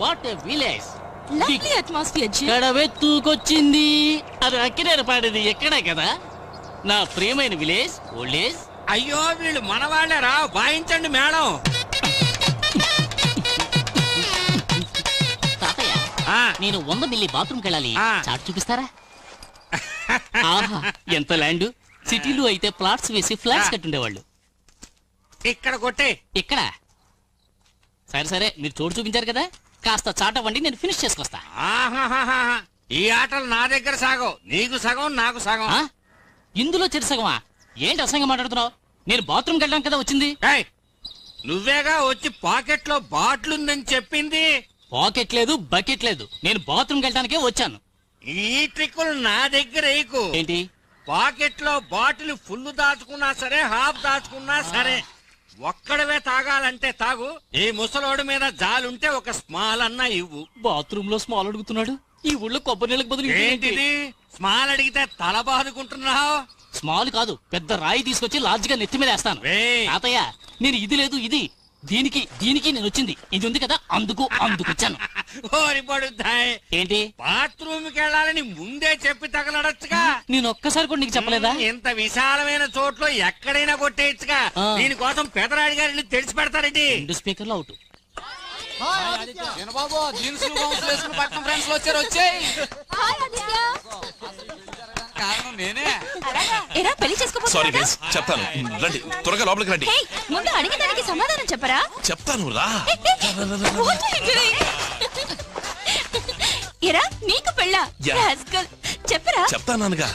What a village. Lovely atmosphere ji. గడవే తూకొచ్చింది. అది అక్కినేరు పాడేది ఎక్కడే కదా నా ప్రియమైన విలేజ్ ఓల్డేజ్. అయ్యో వీళ్ళు మనవాళ్ళేరా, వాయించండి మేడం. తాతయ్య నేను 100 మిల్లీ బాత్రూమ్కి వెళ్ళాలి, చాట్ చూపిస్తారా? ఆహా ఎంత ల్యాండ్. సిటీలో అయితే ప్లాట్స్ వేసి ఫ్లాట్స్ కట్టుండేవాళ్ళు. ఇక్కడ కొట్టే. ఇక్కడ సరే సరే మీరు చోటు చూపించారు కదా, కాస్త చాట వండి నేను ఫినిష్ చేసుకొస్తా. ఈ ఆటలు నా దగ్గర సాగవు, నీకు సగం నాకు సగం. ఇందులో చెరు సగమా? ఏంటి అసంగా మాట్లాడుతున్నావు? నేను బాత్రూమ్కి వెళ్ళడానికి కదా వచ్చింది. నువ్వేగా వచ్చి పాకెట్ లో బాటిల్ ఉందని చెప్పింది. పాకెట్ లేదు బకెట్ లేదు, నేను బాత్రూమ్కి వెళ్ళడానికే వచ్చాను. ఈ ట్రిక్కులు నా దగ్గర వేయకు. ఏంటి? పాకెట్ లో బాటిల్ ఫుల్ దాచుకున్నా సరే హాఫ్ దాచుకున్నా సరే ఒక్కడవే తాగాలంటే తాగు. ఈ ముసలోడి మీద జాలుంటే ఒక స్మాల్ అన్నా ఇవ్వు. బాత్రూమ్ లో స్మాల్ అడుగుతున్నాడు. ఈ ఊళ్ళో కొబ్బరి నీళ్ళకి బదులు ఏంటిది స్మాల్ అడిగితే తల బాదుకుంటున్నావు? స్మాల్ కాదు, పెద్ద రాయి తీసుకొచ్చి లార్జ్ గా నెత్తి మీద వేస్తాను. తాతయ్య నేను ఇది లేదు ఇది దీనికి దీనికి నేను వచ్చింది ఇది ఉంది కదా, అందుకు వచ్చాను. ఏంటి బాత్రూమ్ కి వెళ్ళాలని ముందే చెప్పి తగలడొచ్చుగా. నేను ఒక్కసారి కూడా నీకు చెప్పలేదా? ఇంత విశాలమైన చోట్లో ఎక్కడైనా కొట్టేయచ్చుగా. దీనికోసం పెదరాడి గారిని తెలిసి పెడతారండి. 2 స్పీకర్లు అవుట్. సారీ గైస్, చెప్తాను రండి, త్వరగా లోపలికి రండి. ముందు అడిగేదానికి సమాధానం చెప్పరా? చెప్తాను రా. ఎరా నీకు పెళ్ళా? చెప్పరా? చెప్తానుగా.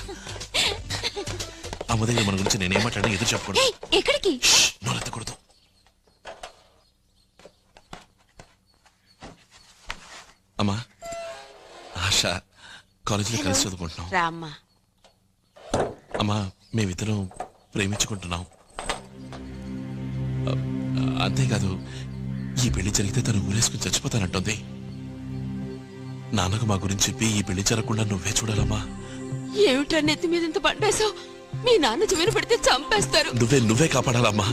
అమ్మ దగ్గర మన గురించి నేనేం మాట్లాడినా ఎదురు చెప్పకూడదు. ఎక్కడికి? నోరెత్తకూడదు. అమ్మా ఆశ కాలేజీలో కలిసి చదువుకుంటున్నాం. అమ్మా మేమిద్దరం ప్రేమించుకుంటున్నాం. అంతేకాదు ఈ పెళ్లి జరిగితే తను ఊరేసుకుని చచ్చిపోతానంటుంది. నాన్నకు మా గురించి చెప్పి ఈ పెళ్లి జరగకుండా నువ్వే చూడాలమ్మా. ఏమిటా నెత్తి మీద ఇంత పడ్డాసో? మీ నాన్న చెవిన పెడితే చంపేస్తారు. నువ్వే కాపాడాలమ్మా,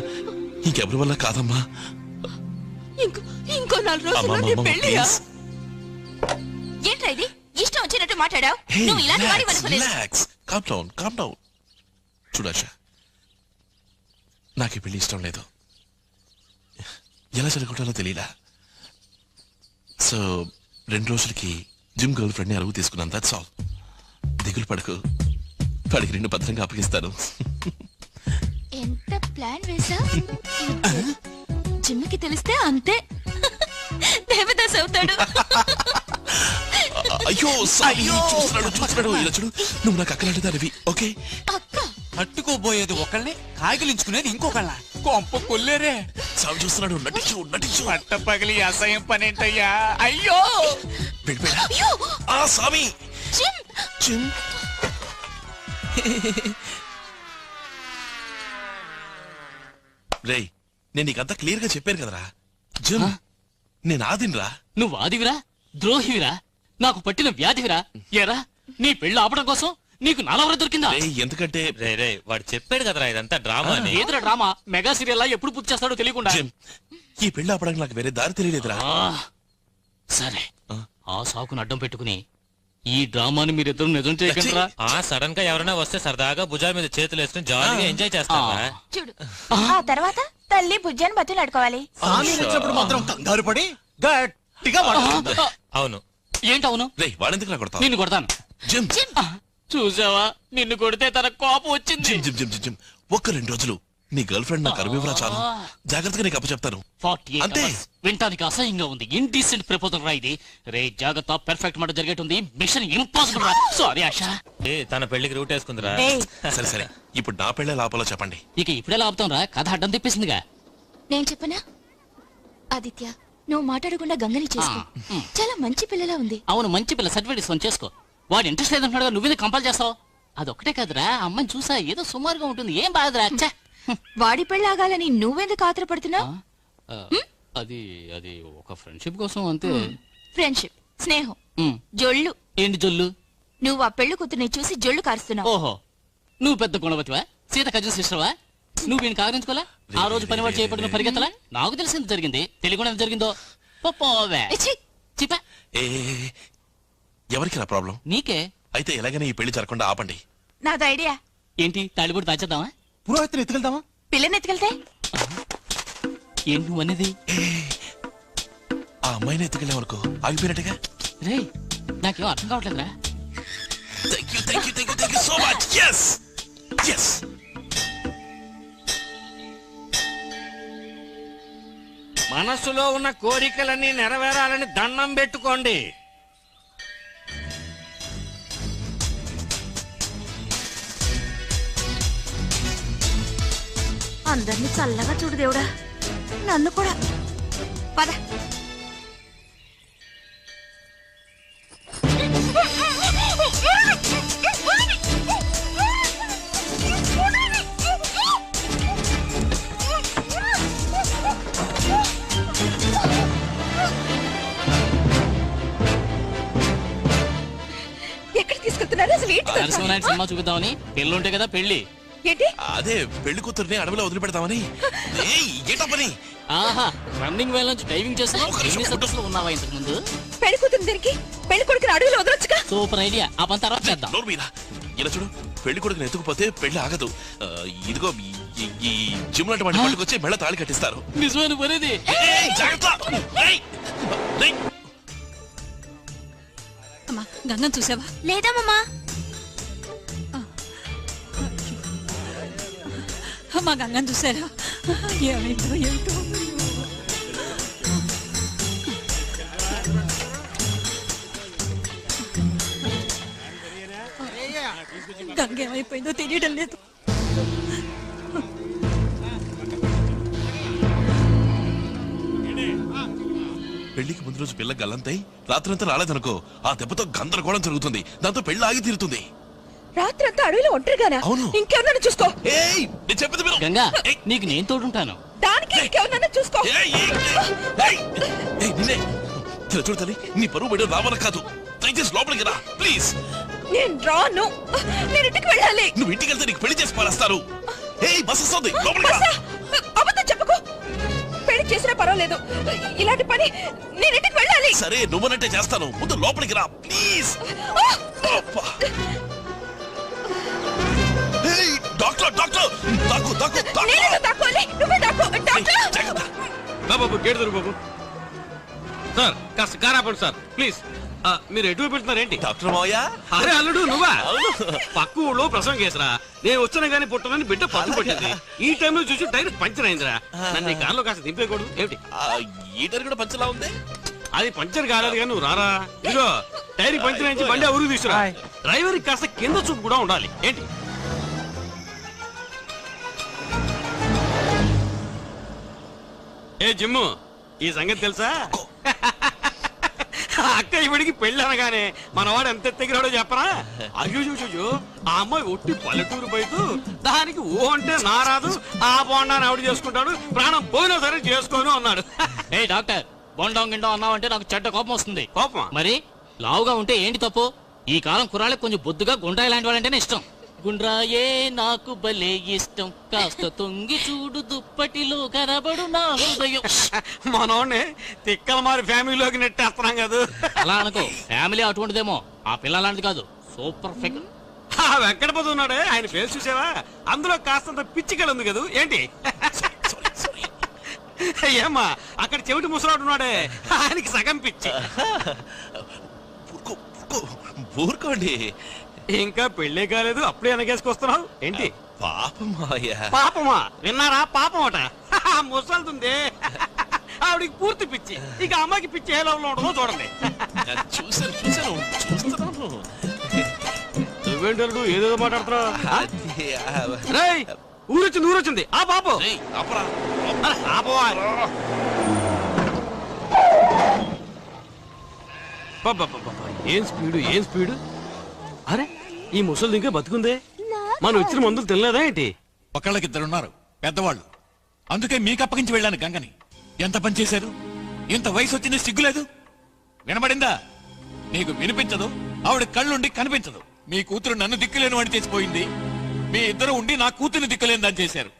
ఇంకెవరి వల్ల కాదమ్మా. ఇంకో 4 రోజుల్లో పెళ్లియా? ఏంట్రా ఇది ఇష్టం వచ్చినట్టు మాట్లాడావు? నువ్వు ఇలాంటి వాడి వనుకోలేదు. చూడాశ నాకు ఈ పెళ్లి ఇష్టం లేదు, ఎలా జరుగుతానో తెలియలా. సో 2 రోజులకి జిమ్ గర్ల్ ఫ్రెండ్ ని అరువు తీసుకున్నాను. That's all. దిగులు పడకు, వాడికి 2 భద్రంగా అప్పగిస్తాను. ఎంత ప్లాన్ వేసా? జిమ్కి తెలిస్తే అంతే, దేవదాస్ అవుతాడు. అయ్యో చూస్తున్నాడు. ఇలా చూడు, నువ్వు నాకు అక్కలాంటి దానివి. ఓకే పట్టుకోబోయేది ఒకళ్ళని, కాగిలించుకునేది ఇంకొకళ్ళ. కొంప కొల్లేరే. సాగు చూస్తున్నాడు. నటించు. పట్ట పగిలి అసహ్యం పనేంటయ్యా. అయ్యో స్వామి. రేయ్ నేను నీకంతా క్లియర్ గా చెప్పాను కదరా. జిమ్ నేను ఆదినరా. నువ్వు ఆదివిరా, ద్రోహివిరా, నాకు పట్టిన వ్యాధివిరా. ఏరా నీ పెళ్లి ఆపడం కోసం నీకు నాలవర దొరికిందా? ఎందుకంటే వాడు చెప్పాడు కదరా ఇదంతా డ్రామా. ఏదరా డ్రామా? మెగా సీరియల్ ఎప్పుడు పూర్తి చేస్తాడో తెలియకుండా. ఈ పెళ్లి ఆపడానికి నాకు వేరే దారి తెలియలేదురా. సరే ఆ సాకును అడ్డం పెట్టుకుని ఈ డ్రామాని మీరిద్దరు నిజం చేయగలరా? సడన్ గా ఎవరైనా వస్తే సరదాగా భుజాల మీద చేతులు వేసుకుని జాలీగా ఎంజాయ్ చేస్తారా? చూడు ఆ తర్వాత తల్లి భుజాన్ని బతులాడుకోవాలి. మాత్రం కంగారు పడి గట్టిగా అవును. ఏంటవును? వాడెందుకు నా కొడతావు? నిన్ను కొడతాను. చూసావా, నిన్ను కొడితే తన కోపం వచ్చింది. ఒక్క 2 రోజులు నీ గర్ల్ ఫ్రెండ్ నాకు అరువివరా చాలు. జాగ్రత్తగా నీకు అప్పచెప్తాను. అంతే. వింటానికి అసహ్యంగా ఉంది. ఇండీసెంట్ ప్రపోజల్ రా ఇది. రే జాగ్రత్త, పర్ఫెక్ట్ మాట జరిగేటుంది. మిషన్ ఇంపాసిబుల్ రా. సారీ ఆశా. తన పెళ్లికి రూట్ వేసుకుందిరా. సరే ఇప్పుడు నా పెళ్ళే లాపలో చెప్పండి. ఇక ఇప్పుడే లాపుతాం రా, కథ అడ్డం తెప్పేసిందిగా. నేను చెప్పనా? ఆదిత్య నువ్వు మాట్లాడకుండా గంగని చేసుకో. చాలా మంచి పిల్లలా ఉంది. అవును మంచి పిల్ల, సర్టిఫికేట్ చేసుకో. వాడు ఇంట్రెస్ట్ లేదంటున్నాడు, నువ్వేది కంపల్ చేస్తావు? అదొక్కటే కాదురా, అమ్మని చూసా ఏదో సుమారుగా ఉంటుంది, ఏం బాధరా. వాడి పెళ్ళాగాలని నువ్వెందుకు ఆత్రపడుతున్నావు? అది అది ఒక ఫ్రెండ్షిప్ కోసం అంతే. ఫ్రెండ్షిప్, స్నేహం, జొల్లు. ఏంటి జొల్లు? నువ్వు ఆ పెళ్లి కూతుర్ని చూసి జొల్లు కారుస్తున్నావు. ఓహో, నువ్వు పెద్ద గుణవతివా? సీత కజిన్ సిస్టర్వా? నువ్వు వీని కాగరించుకోలే? ఆ రోజు పనివాడు చేయబడిన పరిగెత్తలా? నాకు తెలిసింది జరిగింది, తెలియకుండా జరిగిందో పోవే. ఎవరికి నా ప్రాబ్లం? నీకే. అయితే ఎలాగైనా ఈ పెళ్లి జరగకుండా ఆపండి. నాది ఐడియా. ఏంటి తాళిబొట్టు దాచేద్దామా? పురోహితుని ఎత్తుకెళ్దామా? పిల్లని ఎత్తుకెళ్తే ఏంటి నువ్వు అనేది? ఆ అమ్మాయిని ఎత్తుకెళ్ళామనుకో ఆగిపోయినట్టుగా. రే నాకేం అర్థం కావట్లేదురా. Thank you so much. Yes. మనసులో ఉన్న కోరికలన్నీ నెరవేరాలని దండం పెట్టుకోండి. అందరినీ చల్లగా చూడు దేవుడా, నన్ను కూడా. పద. ఎక్కడ తీసుకెళ్తున్నారు అసలు? నరసింహనాయుడు సినిమా చూపిద్దామని. పెళ్ళి ఉంటే కదా పెళ్లి. ఏంటి? అదే పెళ్లి కూతుర్ని అడవిలో వదిలిపెడతామని. ఏంటో పని? ఆహా, రన్నింగ్ వేల నుంచి డైవింగ్ చేస్తున్నావు. ఉన్నావా ఇంతకు ముందు? పెళ్లి కూతురు దీనికి, పెళ్లి కొడుకుని అడవిలో వదలొచ్చుగా. Super idea. ఆ పని తర్వాత చేద్దాం. నోరు మీద ఇలా చూడు, పెళ్లి కొడుకుని ఎత్తుకుపోతే పెళ్లి ఆగదు. ఇదిగో ఈ జిమ్ లాంటి వాటి పట్టుకొచ్చి మెళ్ళ తాళి కట్టిస్తారు. నిజమైన పనేది. గంగం చూసావా? లేదమ్మా. అమ్మా గంగం చూసారా? ఏమైందో ఏమిటో. గంగ ఏమైపోయిందో తెలియడం లేదు. పెళ్లికి ముందు రోజు పిల్ల గల్లంతై రాత్రంతా రాలేదనుకో, ఆ దెబ్బతో గందరగోళం జరుగుతుంది. దాంతో పెళ్లి ఆగి తీరుతుంది. రాత్రంతా అడవిలో ఒంటరిగానా? అవును. ఇంకెవరన్నా చూసుకో. నేను చెప్పేది విను. గంగా, నీకు నేను తోడుంటాను. దానికి ఇంకెవరన్నా చూసుకో. నిన్నే ఇలా చూడు తల్లి, నీ పరువు బయట రావాలని కాదు. దయచేసి లోపలికి రా ప్లీజ్. నేను రాను. నేను ఇంటికి వెళ్ళాలి. నువ్వు ఇంటికి వెళ్తే నీకు పెళ్లి చేసి పారేస్తారు. బస్ వస్తుంది, లోపలికి రా. అబద్ధం చెప్పకు. పెళ్లి చేసినా పర్వాలేదు, ఇలాంటి పని నేను ఇంటికి వెళ్ళాలి. సరే నువ్వనంటే చేస్తాను, ముందు లోపలికి రా ప్లీజ్. డాక్టర్ డాక్టర్ దాక్కు దాక్కు నేనేదో దాక్కోవాలి, నువ్వే దాక్కో. డాక్టర్ జాగ్రత్త. బాబు గేట్ దొరు బాబు. సార్ కాస్త కారాపండి సార్ ప్లీజ్. మీరు ఎటు పెడుతున్నారేంటి? డాక్టర్ మావయ్య. అరే అల్లుడు నువ్వా? పక్క ఊళ్ళో ప్రసవం చేసరా, నేను వచ్చినా గానీ పుట్టనని బిడ్డ పట్టు పట్టింది. ఈ టైంలో చూసి టైర్ పంచర్ అయిందిరా. నన్ను ఈ కార్లో కాస్త దింపేయకూడదు ఏమిటి? ఈటర్ కూడా పంచలా ఉంది. అది పంచర్ కాలేదు కానీ నువ్వు రారా. ఇదిగో టైర్ పంచర్ అయించి బండి ఊరికి తీసుకురా. డ్రైవర్ కాస్త కింద చూపు కూడా ఉండాలి ఏంటి? ఏ జిమ్ము, ఈ సంగతి తెలుసా? అక్క ఇవిడికి పెళ్ళి అనగానే మనవాడు ఎంత ఎత్తగిరాడో చెప్పరా? అయ్యో ఆ అమ్మాయి ఒట్టి పల్లెటూరు బయట, దానికి ఓ అంటే నారాదు, ఆ బోండాన్ని ఆవిడ చేసుకుంటాడు, ప్రాణం పోయినా సరే చేసుకోను అన్నాడు. ఏ డాక్టర్, బొండం గిండం అన్నావంటే నాకు చెడ్డ కోపం వస్తుంది. కోపమా? మరి లావుగా ఉంటే ఏంటి తప్పు? ఈ కాలం కుర్రాళ్ళకి కొంచెం బొద్దుగా గుండ్రాయి లాంటి వాళ్ళంటేనే ఇష్టం. గుండ్రాయే నాకు భలే ఇష్టం, కాస్త తొంగి చూడు దుప్పటిలో కనబడు నా హృదయం. మనోడిని తిక్కల మారి ఫ్యామిలీలోకి నెట్టేస్తున్నాం కదా. అలా అనుకో, ఫ్యామిలీ అటువంటిదేమో. ఆ పిల్ల లాంటిది కాదు, సూపర్ ఫిగర్. ఆ వెంకటపతి ఉన్నాడే, ఆయన ఫేస్ చూసావా? అందులో కాస్తంత పిచ్చికలు ఉంది కదా ఏంటి? ఏమ్మా అక్కడ చెవిటి ముసలాడు ఉన్నాడే, ఆయనకి సగం పిచ్చి. ఊరుకోండి, ఇంకా పెళ్ళే కాలేదు అప్పుడే వెనకేసుకొస్తున్నావు ఏంటి? పాపం మావయ్య. పాపమా? విన్నారా? పాపం అట ముసలుతుంది. ఆవిడికి పూర్తి పిచ్చి. ఇక అమ్మాయికి పిచ్చి ఏ లెవెల్లో ఉంటుందో చూడండి. చూస్తున్నాను. నువ్వేంటూ ఏదేదో మాట్లాడుతున్నావు? రేయ్, ఊరొచ్చింది ఆ పాపం. ఏం స్పీడు. అరే ఈ ముసలి ఇంకా బతుకుందే. మనం ఇచ్చిన మందులు తినలేదా ఏంటి? ఒకళ్ళకిద్దరున్నారు పెద్దవాళ్ళు, అందుకే మీకు అప్పగించి వెళ్ళాను గంగని. ఎంత పని చేశారు? ఇంత వయసు వచ్చింది సిగ్గులేదు? వినబడిందా? నీకు వినిపించదు, ఆవిడ కళ్ళుండి కనిపించదు. మీ కూతురు నన్ను దిక్కులేని వాడిని చేసిపోయింది, మీ ఇద్దరు ఉండి నా కూతురుని దిక్కులేని దాన్ని చేశారు.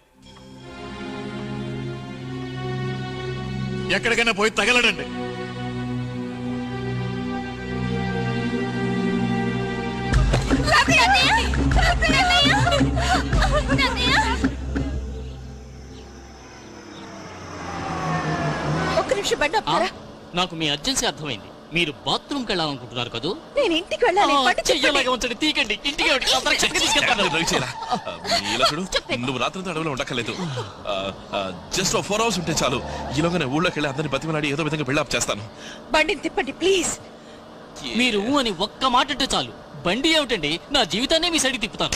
ఎక్కడికైనా పోయి తగలడండి. ఒక్క నిమిషం బండి ఆపుతారా? నాకు మీ అర్జెన్సీ అర్థమైంది. మీరు బాత్రూమ్కి వెళ్ళాలనుకుంటున్నారు కదూ? నేను ఇంటికి వెళ్ళాలి. బండి తిప్పండి. చెయ్యలాగా ఉంచండి, తీకండి. ఇంటికి అందరూ క్షణంగా తీసుకెళ్తాను. డ్రైవ్ చేయరా? ఇలా చూడు, నువ్వు రాత్రంతా అడవిలో ఉండక్కర్లేదు. జస్ట్ 4 hours ఉంటే చాలు. ఈలోగానే ఊళ్ళోకి వెళ్ళి అందరిని బతిమలాడి ఏదో విధంగా బిల్డప్ చేస్తాను. బండిని తిప్పండి ప్లీజ్. మీరు అని ఒక్క మాట అంటే చాలు. బండి ఏమిటండి, నా జీవితాన్ని మీ సైడ్కి తిప్పుతాను.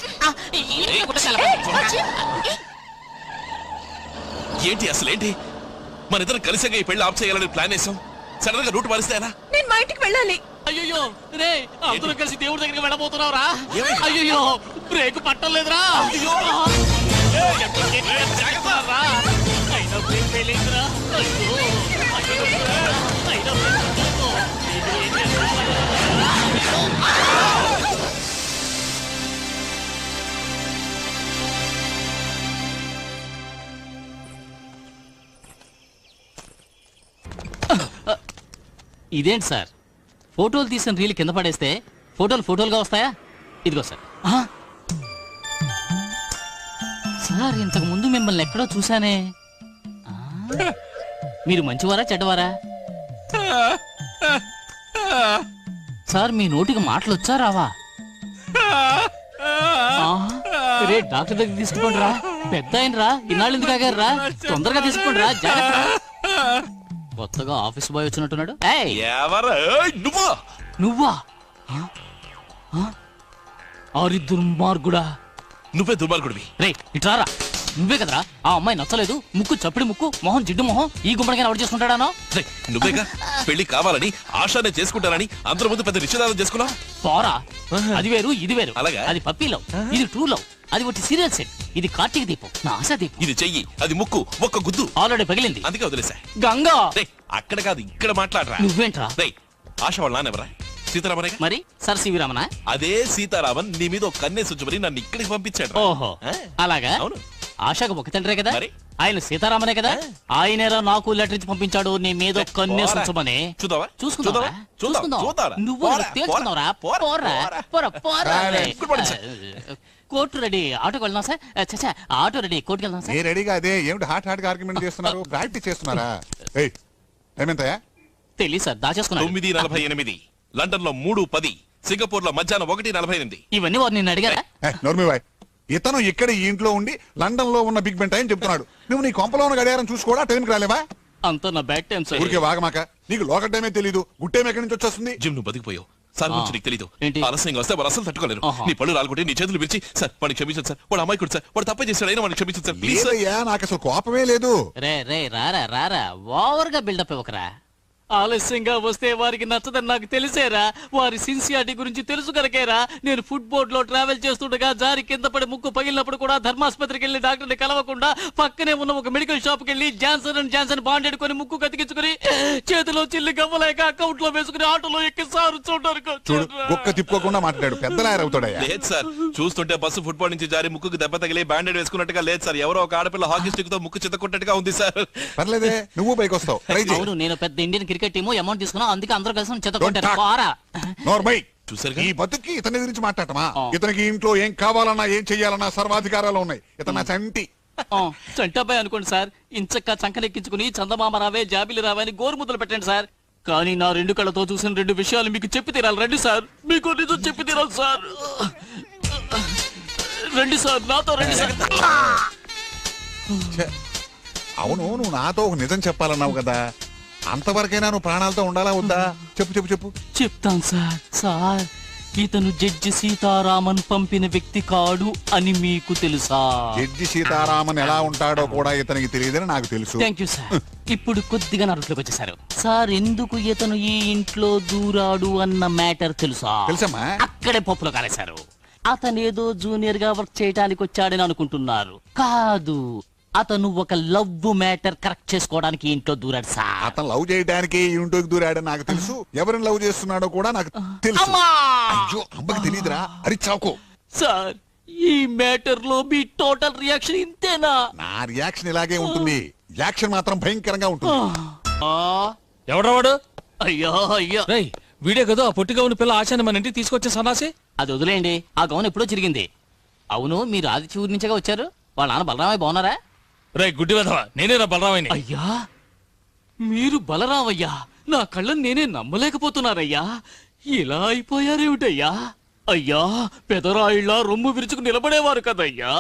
ఏంటి అసలు ఏంటి? మన ఇద్దరం కలిసిగా ఈ పెళ్లి ఆఫ్ చేయాలని ప్లాన్ వేసాం. సడన్ గా రూట్ మారిస్తే ఎలా? నేను మా ఇంటికి వెళ్ళాలి. అయ్యో రే, అందరూ కలిసి దేవుడి దగ్గరికి వెళ్ళబోతున్నావురా? అయ్యో బ్రేక్ పట్టలేదురా. అయ్యో అయినా బ్రేక్ వేయలేదురా. అయ్యో అయినా ఇదేంటి సార్, ఫోటోలు తీసిన రీల్ కింద పడేస్తే ఫోటోలుగా వస్తాయా? ఇదిగో సార్. సార్ ఇంతకు ముందు మిమ్మల్ని ఎక్కడో చూసానే. మీరు మంచివారా చెడ్డవారా? సార్ మీ నోటికి మాటలు వచ్చా రావా? రే డాక్టర్ దగ్గర తీసుకుపోండి రా. పెద్ద ఆయన రా, ఇన్నాళ్ళు ఎందుకు ఆగారు రా? తొందరగా తీసుకోండి రా, జాగ్రత్త. కొత్తగా ఆఫీస్ బాయ్ వచ్చినట్టున్నాడు. నువ్వా? ఆరి దుర్మార్గుడా. నువ్వే దుర్మార్గుడివి. రే ఇట్రారా. నువ్వే కదరా ఆ అమ్మాయి నచ్చలేదు, ముక్కు చప్పడి ముక్కు, మొహం జిడ్డు మొహం, ఈ గుమ్మడిగా ఎవరు చేసుకుంటాడానో? నువ్వేగా పెళ్లి కావాలని ఆశానే చేసుకుంటానని అందరి ముందు పెద్ద నిశ్చితార్థం చేసుకున్నావు. పోరా, అది వేరు ఇది వేరు. అలాగా? అది పప్పీ లవ్, ఇది ట్రూ లవ్. అది ఒకటి సీరియల్ సెట్, ఇది కార్తీక దీపం, నా ఆశా దీపం. ఇది చెయ్యి, అది ముక్కు, ఒక్క గుద్దు ఆల్రెడీ పగిలింది. అందుకే వదిలేసా. గంగా అక్కడ కాదు ఇక్కడ మాట్లాడరా. నువ్వేంట్రా? ఆశ వాళ్ళ నాన్నెవరా? సీతారామనే. మరి సర్ సివి రామనా? అదే సీతారామన్ నీ మీద ఒక కన్నేసి ఉంచమని నన్ను ఇక్కడికి పంపించాడు. ఓహో అలాగా? అవును. ఆశకు ఒక తండ్రే కదా, మరి? ఆయన సీతారామనే కదా. ఆయనేరా నాకు లెటర్ ఇచ్చి పంపించాడు నీ మీద కన్నేసి ఉంచమని. చూద్దామా? చూసుకుందాం. నువ్వు తేల్చుకుందాంరా. కోర్టు రెడీ, ఆటోకి వెళ్దాం సార్. చచ్చా ఆటో రెడీ, కోర్టుకి వెళ్దాం సార్. రెడీగా అదే ఏమిటి హాట్ ఆర్గ్యుమెంట్ చేస్తున్నారు? ప్రాక్టీస్ చేస్తున్నారా? ఏమెంతయా? తెలియదు సార్, దాచేసుకున్నాను. 9:48, లండన్ లో 3:10, సింగపూర్ లో మధ్యాహ్నం 1:48. ఇవన్నీ వారు నిన్ను అడిగారా? నోర్మివాయ్, ఇతను ఇక్కడ ఈ ఇంట్లో ఉండి లండన్ లో ఉన్న బిగ్ బెన్ టైం చెప్తున్నాడు. నువ్వు నీ కొంపలో ఉన్న గడియారం చూసుకోవడా? టైంకి రాలేవా? అంతా నా బ్యాడ్ టైం సార్. ఊరికే వాగమాక. నీకు లోకల్ టైమే తెలీదు, గుడ్ టైం ఎక్కడి నుంచి వచ్చేస్తుంది? జిమ్ నువ్వు బతికిపోయావు. సార్ గురించి నీకు తెలీదు. ఏంటి? ఆలస్యంగా వస్తే వారు అసలు తట్టుకోలేరు. నీ పళ్ళు రాలుకుంటే నీ చేతులు విరిచి సార్ వాడిని క్షమించండి సార్, వాడు అమ్మాయికుడు సార్, వాడు తప్పే చేశాడు అయినా వాడిని క్షమించండి సార్ ప్లీజ్. లేదయ్యా, నాకు అసలు కోపమే లేదు. రే రారా ఓవర్ గా బిల్డప్ ఇవ్వకరా. ఆలస్యంగా వస్తే వారికి నచ్చదని నాకు తెలిసేరా. వారి సిన్సియారిటీ గురించి తెలుసు కనుకేరా నేను ఫుడ్ బోర్డ్ లో ట్రావెల్ చేస్తుండగా జారి కింద పడి ముక్కు పగిలినప్పుడు కూడా ధర్మాసుపత్రికి వెళ్లి డాక్టర్ని కలవకుండా పక్కనే ఉన్న ఒక మెడికల్ షాప్ కి వెళ్లి జాన్సన్ బాండెడ్ కొని ముక్కు కతికించుకుని చేతిలో చిల్లి గవ్వలేక అకౌంట్ లో వేసుకుని ఆటోలో ఎక్కి సారు చూడడానికి చూడు, కుక్క తిప్పుకోకుండా మాట్లాడాడు. పెద్దలాయర్ అవుతాడయ్యా. లేదు సార్, చూస్తుంటే బస్సు ఫుట్ బాల్ నుంచి జారి ముక్కుకు దెబ్బ తగిలి బ్యాండెడ్ వేసుకున్నట్టుగా లేదు సార్. ఎవరో ఒక ఆడపిల్ల హాకీ స్టిక్ తో ముక్కు చిత్తకొట్టట్టుగా ఉంది సార్. పర్లేదే, నువ్వు పైకి వస్తావు. అవును, నేను పెద్ద ఇండియన్ క్రికెట్ టీము అమౌంట్ తీసుకున్నా, అందుకే అందరూ కలిసి ఈ బతుక్కి ఇతని గురించి మాట్లాడటమా? ఇతనికి ఇంట్లో ఏం కావాలన్నా ఏం చెయ్యాలన్నా సర్వాధికారాలు ఉన్నాయి. ఇతను చంటి చంటాబాయ్ అనుకోండి సార్. ఇంచక్క చంకనెక్కించుకుని చందమామ రావే జాబిలి రావే అని గోరుముద్దలు పెట్టండి సార్. కానీ నా 2 కళ్ళతో చూసిన 2 విషయాలు మీకు చెప్పి తీరాలి. రండి సార్, మీకు నిజం చెప్పి తీరాలి సార్. రండి సార్, నాతో రండి సార్. అవును, నువ్వు నాతో ఒక నిజం చెప్పాలన్నావు కదా, అంతవరకైనా నువ్వు ప్రాణాలతో ఉండాలా వద్దా? చెప్పు. చెప్తాను సార్. ఇతను జడ్జి సీతారామన్ పంపిన వ్యక్తి కాడు అని మీకు తెలుసా? జడ్జి సీతారామన్ ఎలా ఉంటాడో కూడా ఇతనికి తెలియదని నాకు తెలుసు. Thank you sir. ఇప్పుడు కొద్దిగా నా రూట్లోకి వచ్చేసారు సార్. ఎందుకు ఇతను ఈ ఇంట్లో దూరాడు అన్న మ్యాటర్ తెలుసా? తెలుసమ్మా. అక్కడే పప్పులో కాలేశారు. అతనేదో జూనియర్ గా వర్క్ చేయడానికి వచ్చాడని అనుకుంటున్నారు. కాదు, అతను ఒక లవ్ మ్యాటర్ కరెక్ట్ చేసుకోవడానికి ఇంట్లో దూరాడు సార్. అతను లవ్ చేయడానికి ఇంట్లోకి దూరాడని నాకు తెలుసు. ఎవరిని లవ్ చేస్తున్నాడో కూడా నాకు తెలుసు. అయ్యో, అమ్మకి తెలియదురా. అరి చాకు సార్. ఈ మ్యాటర్ లో మీ టోటల్ రియాక్షన్ ఇంతేనా? నా రియాక్షన్ ఇలాగే ఉంటుంది. యాక్షన్ మాత్రం భయంకరంగా ఉంటుంది. ఎవడ్రా వాడు? అయ్యో వీడే కదా ఆ పొట్టిగా ఉన్న పిల్ల ఆశాన్ని మన ఇంటికి తీసుకొచ్చే సన్నాసి. అది వదిలేయండి, ఆ గౌన్ ఎప్పుడో చిరిగింది. అవును, మీరు ఆదిత్య ఊరి నుంచేగా వచ్చారు. వాళ్ళ నాన్న బలరామయ్య బాగున్నారా? రే గుడ్డి వెధవా, నేనే నా బలరామయ్యని. అయ్యా, మీరు బలరామయ్యా? నా కళ్ళని నేనే నమ్మలేకపోతున్నారయ్యా. ఇలా అయిపోయారేమిటయ్యా? అయ్యా, పెదరాయిళ్ళ రొమ్ము విరుచుకు నిలబడేవారు కదయ్యా,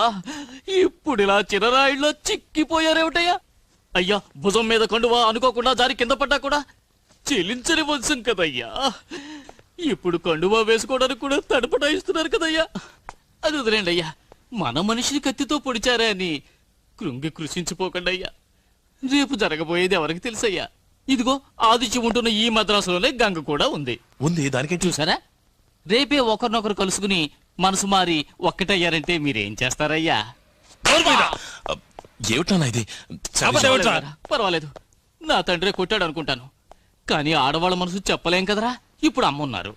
ఇప్పుడు ఇలా చిన్నరాయిళ్ళ చిక్కిపోయారేమిటయ్యా? అయ్యా, భుజం మీద కండువా అనుకోకుండా జారి కింద పడ్డా కూడా చెలించని వంశం కదయ్యా, ఇప్పుడు కండువా వేసుకోవడానికి కూడా తడపటాయిస్తున్నారు కదయ్యా. అది వదిలేండి అయ్యా, మన మనిషిని కత్తితో పొడిచారా అని కృంగి కృషించిపోకండి అయ్యా. రేపు జరగబోయేది ఎవరికి తెలుసయ్యా? ఇదిగో ఆదిత్య ఉంటున్న ఈ మద్రాసులోనే గంగ కూడా ఉంది. ఉంది, దానికేం చూసారా? రేపే ఒకరినొకరు కలుసుకుని మనసు మారి ఒక్కటయ్యారంటే మీరేం చేస్తారయ్యా? ఏమిటన్నా ఇది? పర్వాలేదు, నా తండ్రి కొట్టాడు అనుకుంటాను, కానీ ఆడవాళ్ళ మనసు చెప్పలేం కదరా. ఇప్పుడు అమ్మున్నారు.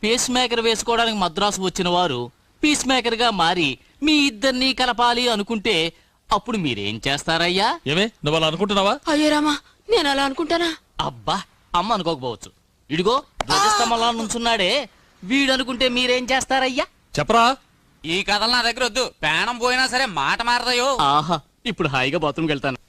పేస్ మేకర్ వేసుకోవడానికి మద్రాసు వచ్చిన వారు పీస్ మేకర్ గా మారి మీ ఇద్దరినీ కలపాలి అనుకుంటే అప్పుడు మీరేం చేస్తారయ్యా? ఏమే, నువ్వు అలా అనుకుంటున్నావా? అయ్యో రామా, నేను అలా అనుకుంటానా? అబ్బా, అమ్మ అనుకోకపోవచ్చు. ఇడిగో ధ్వజస్తంభంలో నుంచున్నాడే, వీడనుకుంటే మీరేం చేస్తారయ్యా? చెప్పరా. ఈ కథలు నా దగ్గర వద్దు. ప్రాణం పోయినా సరే మాట మారదయో. ఆహా, ఇప్పుడు హాయిగా బాత్రూమ్కి వెళ్తాను.